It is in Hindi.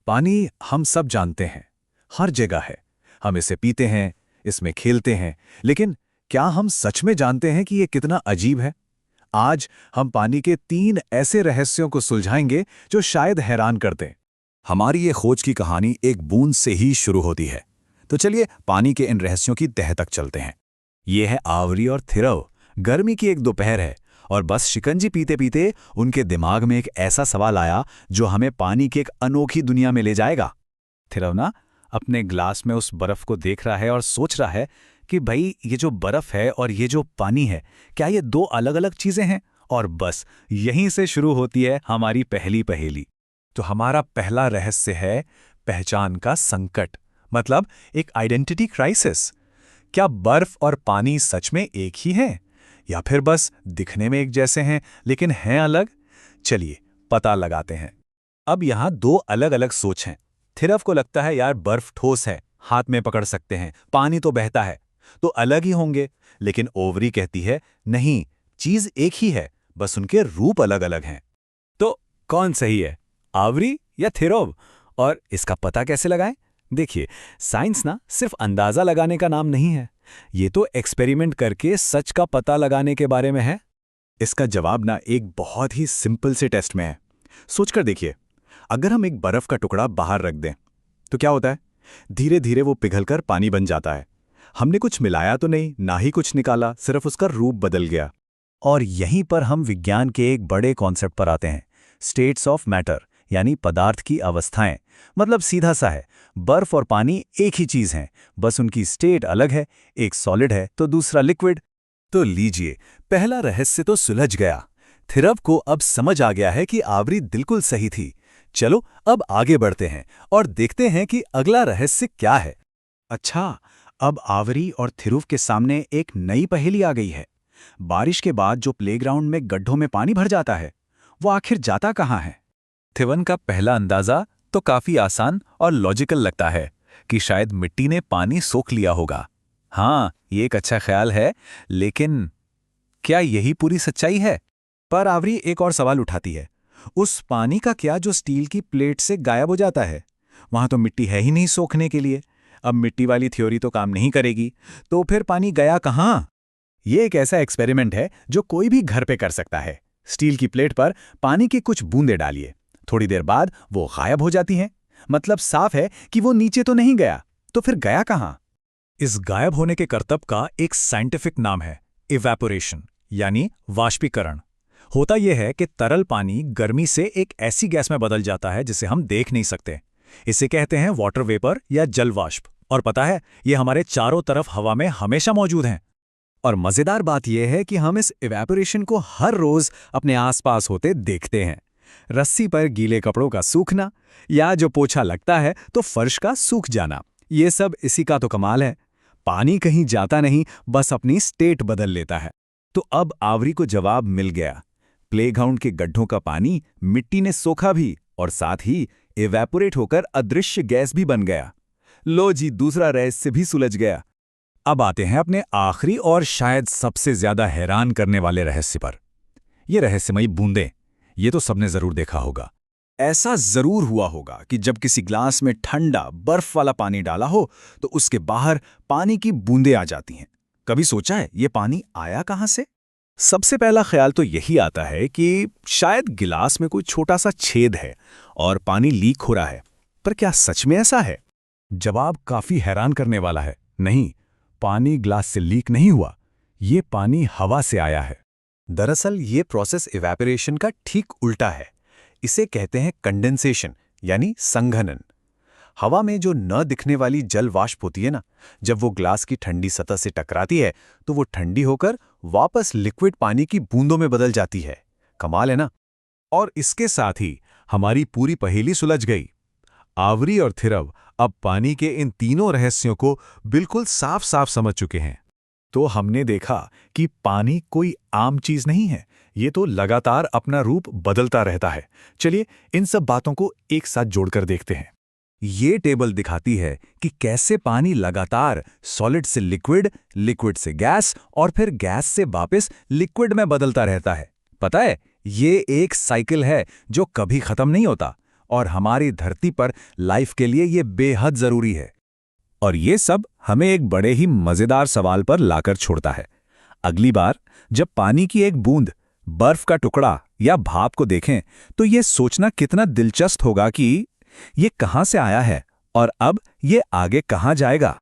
पानी हम सब जानते हैं, हर जगह है। हम इसे पीते हैं, इसमें खेलते हैं, लेकिन क्या हम सच में जानते हैं कि ये कितना अजीब है? आज हम पानी के 3 ऐसे रहस्यों को सुलझाएंगे जो शायद हैरान कर दें। हमारी ये खोज की कहानी एक बूंद से ही शुरू होती है। तो चलिए पानी के इन रहस्यों की तह तक चलते हैं। ये है आवरी और थिरव। गर्मी की एक दोपहर है और बस शिकंजी पीते पीते उनके दिमाग में एक ऐसा सवाल आया जो हमें पानी की एक अनोखी दुनिया में ले जाएगा। थिरव ना अपने ग्लास में उस बर्फ को देख रहा है और सोच रहा है कि भाई ये जो बर्फ है और ये जो पानी है, क्या ये 2 अलग-अलग चीजें हैं? और बस यहीं से शुरू होती है हमारी पहली पहेली। तो हमारा पहला रहस्य है पहचान का संकट, मतलब एक आइडेंटिटी क्राइसिस। क्या बर्फ और पानी सच में एक ही हैं या फिर बस दिखने में एक जैसे हैं लेकिन हैं अलग? चलिए पता लगाते हैं। अब यहाँ 2 अलग-अलग सोच हैं। थिरव को लगता है यार बर्फ ठोस है, हाथ में पकड़ सकते हैं, पानी तो बहता है, तो अलग ही होंगे। लेकिन ओवरी कहती है नहीं, चीज एक ही है, बस उनके रूप अलग-अलग हैं। तो कौन सही है, आवरी या थिरव? और इसका पता कैसे लगाएं? देखिए, साइंस ना सिर्फ अंदाजा लगाने का नाम नहीं है, ये तो एक्सपेरिमेंट करके सच का पता लगाने के बारे में है। इसका जवाब ना एक बहुत ही सिंपल से टेस्ट में है। सोचकर देखिए, अगर हम एक बर्फ का टुकड़ा बाहर रख दें तो क्या होता है? धीरे धीरे वो पिघलकर पानी बन जाता है। हमने कुछ मिलाया तो नहीं, ना ही कुछ निकाला, सिर्फ उसका रूप बदल गया। और यहीं पर हम विज्ञान के एक बड़े कॉन्सेप्ट पर आते हैं, स्टेट्स ऑफ मैटर, यानी पदार्थ की अवस्थाएं। मतलब सीधा सा है, बर्फ और पानी एक ही चीज हैं, बस उनकी स्टेट अलग है, एक सॉलिड है तो दूसरा लिक्विड। तो लीजिए, पहला रहस्य तो सुलझ गया। थिरव को अब समझ आ गया है कि आवरी बिल्कुल सही थी। चलो अब आगे बढ़ते हैं और देखते हैं कि अगला रहस्य क्या है। अच्छा, अब आवरी और थिरुव के सामने एक नई पहेली आ गई है। बारिश के बाद जो प्लेग्राउंड में गड्ढों में पानी भर जाता है, वो आखिर जाता कहाँ है? थिवन का पहला अंदाजा तो काफी आसान और लॉजिकल लगता है कि शायद मिट्टी ने पानी सोख लिया होगा। हाँ, ये एक अच्छा ख्याल है, लेकिन क्या यही पूरी सच्चाई है? पर आवरी एक और सवाल उठाती है, उस पानी का क्या जो स्टील की प्लेट से गायब हो जाता है? वहां तो मिट्टी है ही नहीं सोखने के लिए। अब मिट्टी वाली थ्योरी तो काम नहीं करेगी, तो फिर पानी गया कहाँ? ये एक ऐसा एक्सपेरिमेंट है जो कोई भी घर पे कर सकता है। स्टील की प्लेट पर पानी की कुछ बूंदें डालिए, थोड़ी देर बाद वो गायब हो जाती हैं। मतलब साफ है कि वो नीचे तो नहीं गया, तो फिर गया कहाँ? इस गायब होने के करतब का एक साइंटिफिक नाम है इवैपोरेशन, यानी वाष्पीकरण। होता यह है कि तरल पानी गर्मी से एक ऐसी गैस में बदल जाता है जिसे हम देख नहीं सकते। इसे कहते हैं वाटर वेपर या जल वाष्प। और पता है, ये हमारे चारों तरफ हवा में हमेशा मौजूद हैं। और मजेदार बात यह है कि हम इस इवैपोरेशन को हर रोज अपने आसपास होते देखते हैं। रस्सी पर गीले कपड़ों का सूखना, या जो पोछा लगता है तो फर्श का सूख जाना, ये सब इसी का तो कमाल है। पानी कहीं जाता नहीं, बस अपनी स्टेट बदल लेता है। तो अब आवरी को जवाब मिल गया। प्लेग्राउंड के गड्ढों का पानी मिट्टी ने सोखा भी और साथ ही इवैपोरेट होकर अदृश्य गैस भी बन गया। लो जी, दूसरा रहस्य भी सुलझ गया। अब आते हैं अपने आखिरी और शायद सबसे ज्यादा हैरान करने वाले रहस्य पर। ये रहस्यमयी बूंदें, ये तो सबने जरूर देखा होगा। ऐसा जरूर हुआ होगा कि जब किसी ग्लास में ठंडा बर्फ वाला पानी डाला हो तो उसके बाहर पानी की बूंदें आ जाती हैं। कभी सोचा है ये पानी आया कहां से? सबसे पहला ख्याल तो यही आता है कि शायद गिलास में कोई छोटा सा छेद है और पानी लीक हो रहा है। पर क्या सच में ऐसा है? जवाब काफी हैरान करने वाला है। नहीं, पानी ग्लास से लीक नहीं हुआ, ये पानी हवा से आया है। दरअसल ये प्रोसेस इवैपोरेशन का ठीक उल्टा है। इसे कहते हैं कंडेंसेशन, यानी संघनन। हवा में जो न दिखने वाली जल वाष्प होती है ना, जब वो ग्लास की ठंडी सतह से टकराती है तो वो ठंडी होकर वापस लिक्विड पानी की बूंदों में बदल जाती है। कमाल है ना? और इसके साथ ही हमारी पूरी पहेली सुलझ गई। आवरी और थिरव अब पानी के इन तीनों रहस्यों को बिल्कुल साफ साफ समझ चुके हैं। तो हमने देखा कि पानी कोई आम चीज नहीं है, ये तो लगातार अपना रूप बदलता रहता है। चलिए इन सब बातों को एक साथ जोड़कर देखते हैं। ये टेबल दिखाती है कि कैसे पानी लगातार सॉलिड से लिक्विड, लिक्विड से गैस और फिर गैस से वापस लिक्विड में बदलता रहता है। पता है, ये एक साइकिल है जो कभी खत्म नहीं होता। और हमारी धरती पर लाइफ के लिए ये बेहद जरूरी है। और ये सब हमें एक बड़े ही मजेदार सवाल पर लाकर छोड़ता है। अगली बार जब पानी की एक बूंद, बर्फ का टुकड़ा या भाप को देखें तो ये सोचना कितना दिलचस्प होगा कि ये कहाँ से आया है और अब ये आगे कहाँ जाएगा।